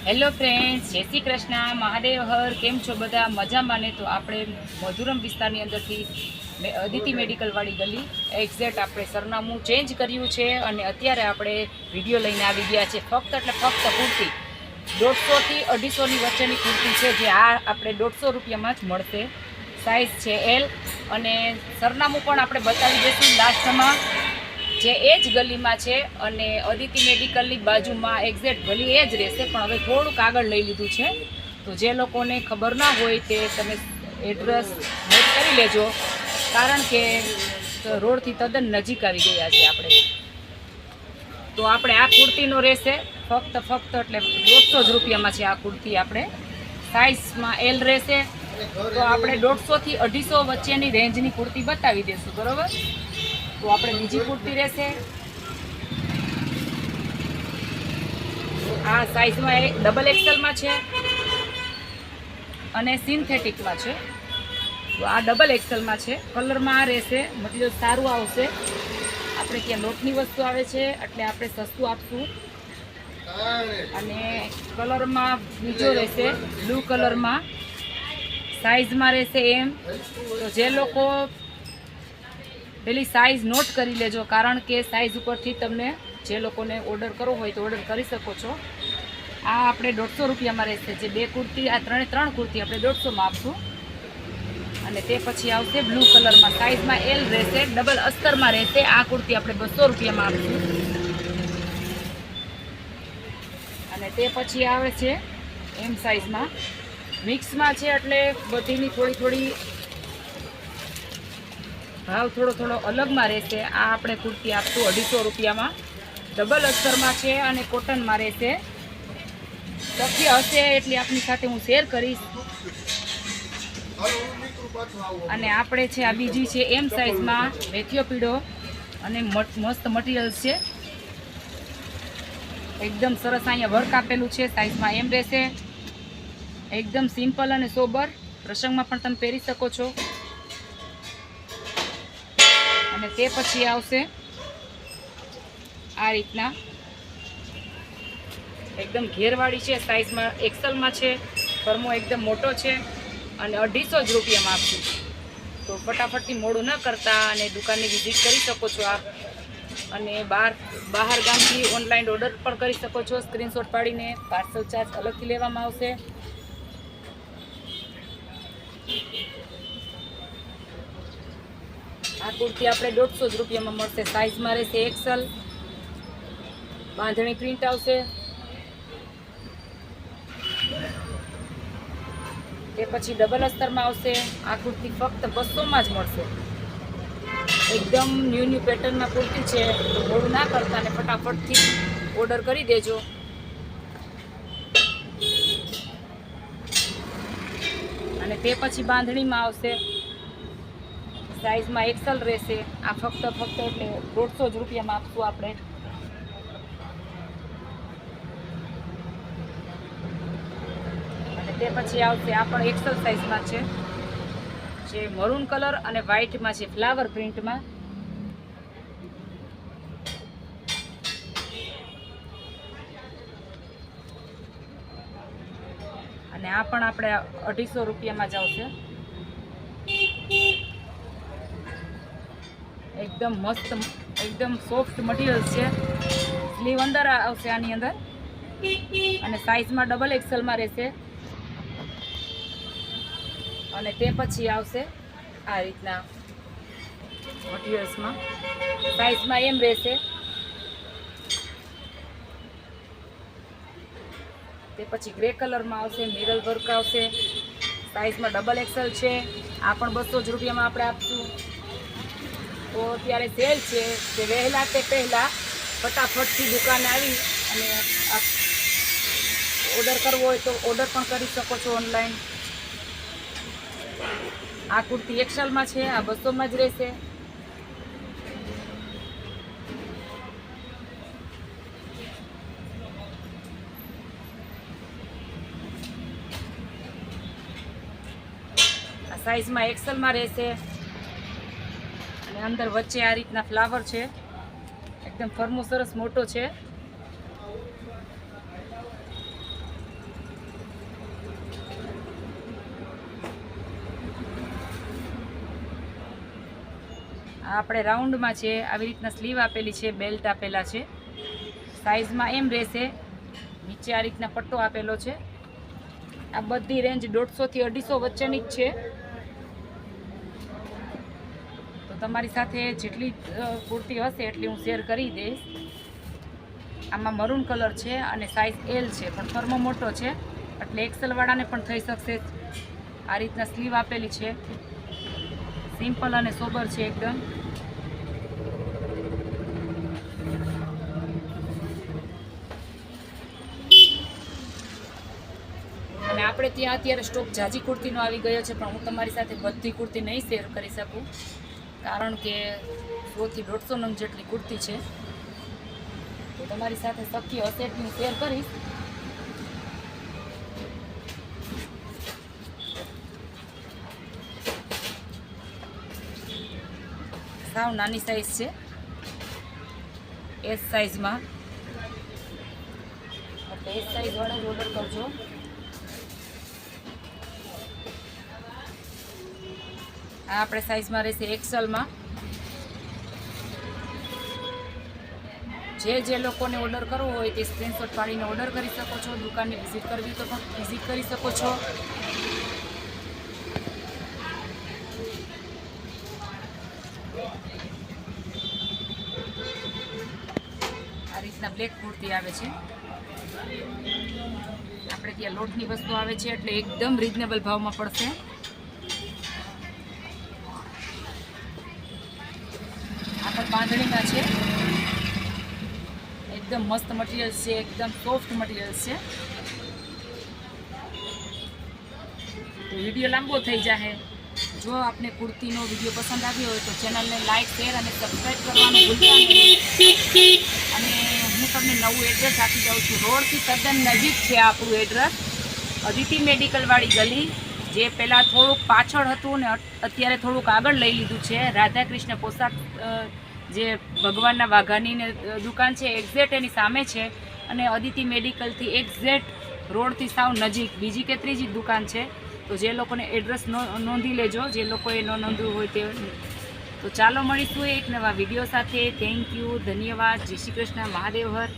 Hello friends, જય શ્રી કૃષ્ણ, મહાદેવ હર. કેમ છો બધા? મજામાં ને? તો આપણે મધુરમ વિસ્તારની અંદરથી અદિતિ મેડિકલવાળી ગલી એક્ઝેક્ટ આપણે સરનામું ચેન્જ કર્યું છે અને અત્યારે આપણે વિડીયો લઈને આવી ગયા છે. ફક્ત એટલે ફક્ત કુર્તી 150થી 250ની વચ્ચેની કુર્તી છે, જે આ આપણે 150 રૂપિયામાં જ મળશે. સાઇઝ છે એલ અને સરનામું પણ આપણે બતાવી દઈશું લાસ્ટમાં, જે એ જ ગલીમાં છે અને અદિતિ મેડિકલની બાજુમાં એક્ઝેક્ટ ગલી એ જ રહેશે, પણ હવે થોડુંક આગળ લઈ લીધું છે. તો જે લોકોને ખબર ના હોય તે તમે એડ્રેસ નોટ કરી લેજો, કારણ કે રોડથી તદ્દન નજીક આવી ગયા છે આપણે. તો આપણે આ કુર્તીનો રહેશે ફક્ત એટલે 150 જ રૂપિયામાં છે આ કુર્તી. આપણે સાઇઝમાં એલ રહેશે. તો આપણે 150થી 250 વચ્ચેની રેન્જની કુર્તી બતાવી દઈશું, બરાબર? તો આપણે બીજી કુર્તી રહેશે. આ સાઇઝમાં ડબલ એક્સેલમાં છે અને સિન્થેટિકમાં છે. તો આ ડબલ એક્સેલમાં છે. કલરમાં આ રહેશે, મટીરિયલ સારું આવશે. આપણે ત્યાં લોટની વસ્તુ આવે છે એટલે આપણે સસ્તું આપશું. અને કલરમાં બીજો રહેશે બ્લુ કલરમાં. સાઇઝમાં રહેશે એમ. તો જે લોકો પેલી સાઇઝ નોટ કરી લેજો, કારણ કે સાઇઝ ઉપરથી તમને જે લોકોને ઓર્ડર કરવો હોય તો ઓર્ડર કરી શકો છો. આ આપણે 150 રૂપિયામાં રહેશે. જે બે કુર્તી, આ ત્રણ કુર્તી આપણે 150માં આપશું. અને તે પછી આવશે બ્લુ કલરમાં. સાઇઝમાં એલ રહેશે, ડબલ અસ્તરમાં રહેશે. આ કુર્તી આપણે 200 રૂપિયામાં આપશું. અને તે પછી આવે છે એમ સાઇઝમાં. મિક્સમાં છે એટલે બધીની થોડી ભાવ થોડો અલગમાં રહેશે. આ આપણે કુર્તી આપશું 250 રૂપિયામાં. ડબલ અસ્તરમાં છે અને કોટનમાં રહેશે. શક્ય હશે એટલી આપની સાથે હું શેર કરીશ. અને આપણે છે આ બીજી છે એમ સાઇઝમાં, મેથિયો પીળો અને મસ્ત મટીરિયલ છે. એકદમ સરસ અહીંયા વર્ક આપેલું છે. સાઇઝમાં એમ રહેશે. એકદમ સિમ્પલ અને સોબર. પ્રસંગમાં પણ તમે પહેરી શકો છો. અને તે પછી આવશે આ રીતના એકદમ ઘેરવાળી છે. સાઇઝમાં એક્સેલમાં છે. ફરમો એકદમ મોટો છે અને 250 જ રૂપિયામાં આપશું. તો ફટાફટથી મોડું ન કરતા અને દુકાનની વિઝિટ કરી શકો છો આપ. અને બહાર ગામથી ઓનલાઈન ઓર્ડર પણ કરી શકો છો. સ્ક્રીનશોટ પાડીને પાર્સલ ચાર્જ અલગથી લેવામાં આવશે. આ કુર્તી આપણે 150 જ રૂપિયામાં મળશે. સાઇઝમાં રહેશે એક્સેલ. બાંધણી પ્રિન્ટ આવશે. તે પછી ડબલ અસ્તરમાં આવશે. આ કુર્તી ફક્ત 200માં જ મળશે. એકદમ ન્યૂ પેટર્નમાં કુર્તી છે. તો મોડું ના કરતા અને ફટાફટથી ઓર્ડર કરી દેજો. અને તે પછી બાંધણીમાં આવશે. સાઇઝમાં એક્સેલ રહેશે. આ ફક્ત એટલે 150 જ રૂપિયામાં આપશું આપણે. અને તે પછી આવશે આ પણ એક્સેલ સાઇઝમાં છે, જે મરૂન કલર અને વ્હાઇટમાં છે, ફ્લાવર પ્રિન્ટમાં. અને આ પણ આપણે 250 રૂપિયામાં જ આવશે. એકદમ મસ્ત, એકદમ સોફ્ટ મટીરિયલ છે. સ્લીવ અંદર આવશે આની અંદર. અને સાઇઝમાં ડબલ એક્સેલમાં રહેશે. અને તે પછી આવશે આ રીતના મટીરિયલ્સમાં. સાઇઝમાં એમ રહેશે. તે પછી ગ્રે કલરમાં આવશે. મિરર વર્ક આવશે. સાઇઝમાં ડબલ એક્સેલ છે. આ પણ 200 જ રૂપિયામાં આપણે આપશું. તો અત્યારે સેલ છે, કે વહેલા તે પહેલાં ફટાફટથી દુકાને આવી અને ઓર્ડર કરવો હોય તો ઓર્ડર પણ કરી શકો છો ઓનલાઈન. આ કુર્તી એક્સેલમાં છે. આ 200માં જ રહેશે. આ સાઇઝમાં એક્સેલમાં રહેશે. અને અંદર વચ્ચે આ રીતના ફ્લાવર છે. એકદમ ફરમો સરસ મોટો છે. આ આપણે રાઉન્ડમાં છે, આવી રીતના સ્લીવ આપેલી છે, બેલ્ટ આપેલા છે, સાઇઝમાં એમ રહેશે. નીચે આ રીતના પટ્ટો આપેલો છે. આ બધી રેન્જ 150 થી 250 વચ્ચેની જ છે. તો તમારી સાથે જેટલી કુર્તી હશે એટલી હું શેર કરી દઈશ. આમાં મરૂન કલર છે અને સાઇઝ એલ છે, પણ ફર્મો મોટો છે એટલે એક્સેલ વાળાને પણ થઈ શકશે. આ રીતના સ્લીવ આપેલી છે, સિમ્પલ અને સોબર છે એકદમ. અને આપણે ત્યાં અત્યારે સ્ટોક જાજી કુર્તીનો આવી ગયો છે, પણ હું તમારી સાથે બધી કુર્તી નહીં શેર કરી શકું, કારણ કે 100 થી 150 નંગ જેટલી કુર્તી છે. તો તમારી સાથે શક્ય હશે એટલી હું શેર કરીશ. સાવ નાની સાઇઝ છે, એસ સાઇઝમાં, એટલે એસ સાઇઝ વાળા જ ઓર્ડર કરજો. આ આપણે સાઇઝમાં રહેશે એક્સેલમાં. જે લોકોને ઓર્ડર કરવો હોય તે સ્ક્રીનશોટ પાડીને ઓર્ડર કરી શકો છો. દુકાનને વિઝિટ કરવી તો પણ વિઝિટ કરી શકો છો. આ રીતના બ્લેક કુર્તી આવે છે. આપણે ત્યાં લોટની વસ્તુ આવે છે એટલે એકદમ રીઝનેબલ ભાવમાં પડશે. આ પણ બાંધણીમાં છે, એકદમ મસ્ત મટીરિયલ છે, એકદમ સોફ્ટ મટીરિયલ છે. તો વિડીયો લાંબો થઈ જાય. જો આપને કુર્તીનો વિડીયો પસંદ આવ્યો હોય તો ચેનલને લાઇક, શેર અને સબસ્ક્રાઈબ કરવાનું ભૂલતા નહીં. અને હું તમને નવું એડ્રેસ આપી દઉં છું. રોડથી તદ્દન નજીક છે આપણું એડ્રેસ, અદિતિ મેડિકલવાળી ગલી, જે પહેલાં થોડુંક પાછળ હતું ને અત્યારે થોડુંક આગળ લઈ લીધું છે. રાધાકૃષ્ણ પોશાક જે ભગવાનના વાઘાનીને દુકાન છે એક્ઝેક્ટ એની સામે છે. અને અદિતિ મેડિકલથી એક્ઝેક્ટ રોડથી સાવ નજીક બીજી કે ત્રીજી દુકાન છે. તો જે લોકોને એડ્રેસ નોંધી લેજો, જે લોકોએ ન નોંધવું હોય તે. તો ચાલો મળીશું એક નવા વિડીયો સાથે. થેન્ક યુ, ધન્યવાદ, જય શ્રી કૃષ્ણ, મહાદેવ હર.